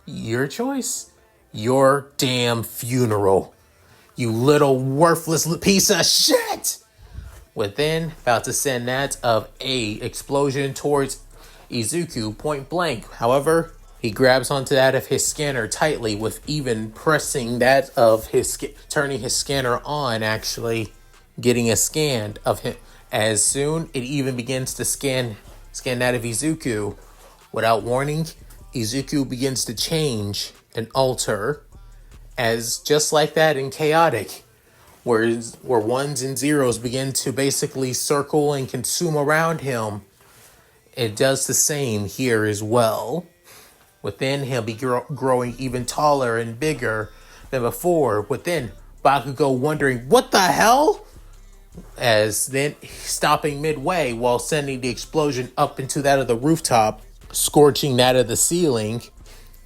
your choice. Your damn funeral. You little worthless piece of shit." Within about to send that of a explosion towards Izuku point blank. However, he grabs onto that of his scanner tightly, with even pressing that of turning his scanner on, actually getting a scan of him. As soon it even begins to scan that of Izuku, without warning, Izuku begins to change and alter, as just like that in Chaotic, where ones and zeros begin to basically circle and consume around him. It does the same here as well. Within, he'll be growing even taller and bigger than before. Within, Bakugo wondering, "What the hell?" As then stopping midway while sending the explosion up into that of the rooftop, scorching that of the ceiling,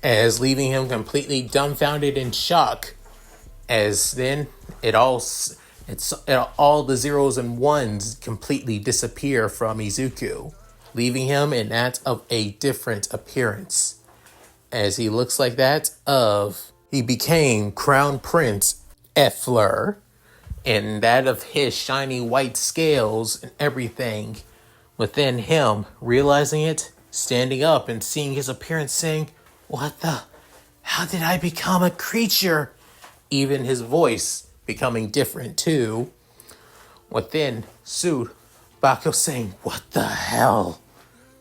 as leaving him completely dumbfounded in shock. As then all the zeros and ones completely disappear from Izuku, leaving him in that of a different appearance. As he looks like that of, he became Crown Prince Effler, and that of his shiny white scales and everything. Within him, realizing it, standing up and seeing his appearance, saying, how did I become a creature? Even his voice becoming different too. Within, Bakugo saying, "What the hell?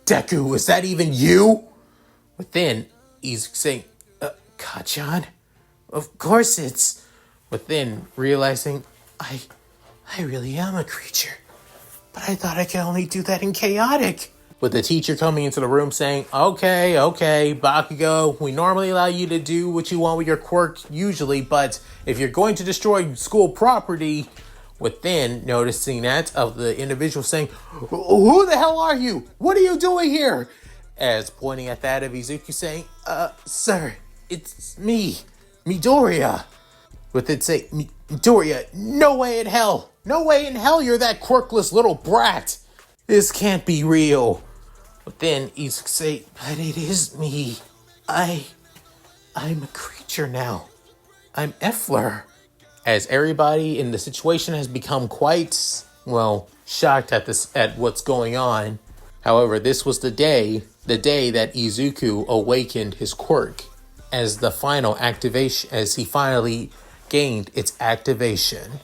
Deku, is that even you?" Within, he's saying, "Kachan? Of course it's..." Within, realizing, I really am a creature. But I thought I could only do that in Chaotic." With the teacher coming into the room saying, Okay, Bakugo, we normally allow you to do what you want with your quirk usually, but if you're going to destroy school property..." Within, noticing that of the individual saying, "Who the hell are you? What are you doing here?" As pointing at that of Izuku saying, "Sir, it's me, Midoriya." Within say, "Midoriya, no way in hell. No way in hell you're that quirkless little brat. This can't be real." Within, Izuku say, "But it is me. I'm a creature now. I'm Effler." As everybody in the situation has become quite, shocked at what's going on. However, this was the day that Izuku awakened his quirk as the final activation, as he finally gained its activation.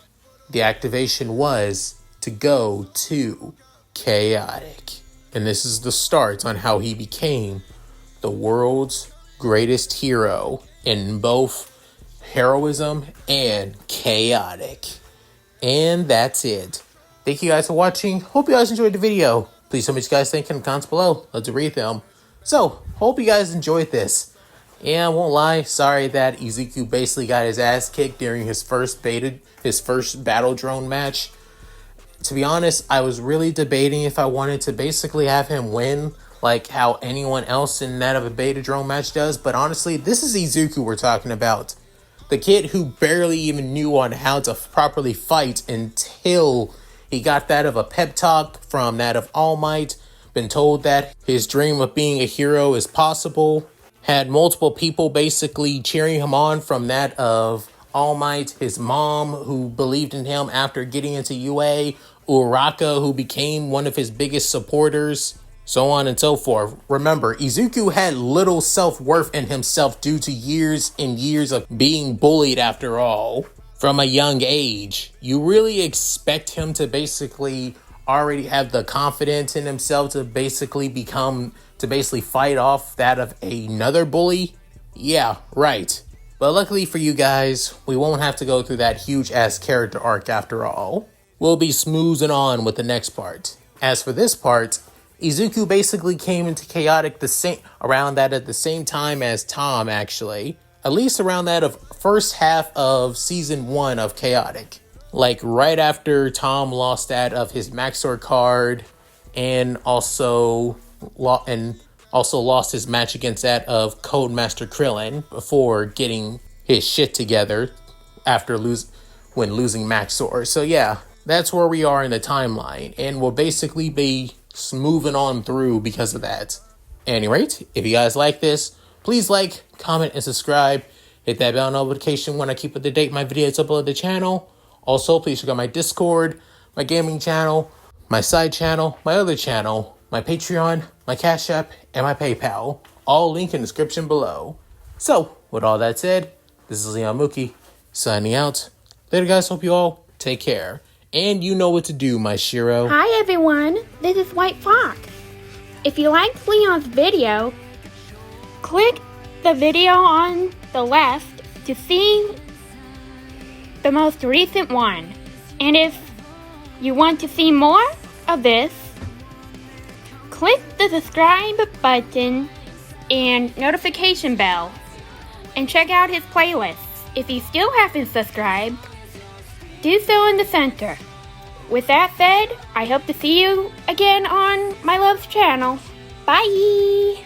The activation was to go to Chaotic. And this is the start on how he became the world's greatest hero in both heroism and Chaotic. And that's it. Thank you guys for watching. Hope you guys enjoyed the video. Please tell me what you guys think in the comments below. Let's read them. So, hope you guys enjoyed this. Yeah, I won't lie. Sorry that Izuku basically got his ass kicked during his first battle drone match. To be honest, I was really debating if I wanted to basically have him win, like how anyone else in that of a beta drone match does. But honestly, this is Izuku we're talking about. The kid who barely even knew on how to properly fight until he got that of a pep talk from that of All Might, been told that his dream of being a hero is possible, had multiple people basically cheering him on from that of All Might, his mom who believed in him after getting into UA, Uraka who became one of his biggest supporters. so on and so forth. Remember, Izuku had little self-worth in himself due to years and years of being bullied after all. From a young age, you really expect him to basically already have the confidence in himself to basically fight off that of another bully? Yeah, right. But luckily for you guys, we won't have to go through that huge ass character arc after all. We'll be smoothing on with the next part. As for this part, Izuku basically came into Chaotic at the same time as Tom, actually. At least around that of first half of season 1 of Chaotic. Like right after Tom lost that of his Maxor card and also lost his match against that of Codemaster Krillin before getting his shit together when losing Maxor. So yeah, that's where we are in the timeline, and we'll basically be smoothing on through because of that. At any rate, if you guys like this, please like, comment, and subscribe. Hit that bell notification when I keep up to date my videos upload to the channel. Also, please check out my Discord, my gaming channel, my side channel, my other channel, my Patreon, my Cash App, and my PayPal. All linked in the description below. So, with all that said, this is Leon Mookie, signing out. Later guys, hope you all take care. And you know what to do, my Shiro. Hi everyone, this is White Fox. If you liked Leon's video, click the video on the left to see the most recent one. And if you want to see more of this, click the subscribe button and notification bell and check out his playlists. If you still haven't subscribed, do so in the center. With that said, I hope to see you again on my love's channel. Bye!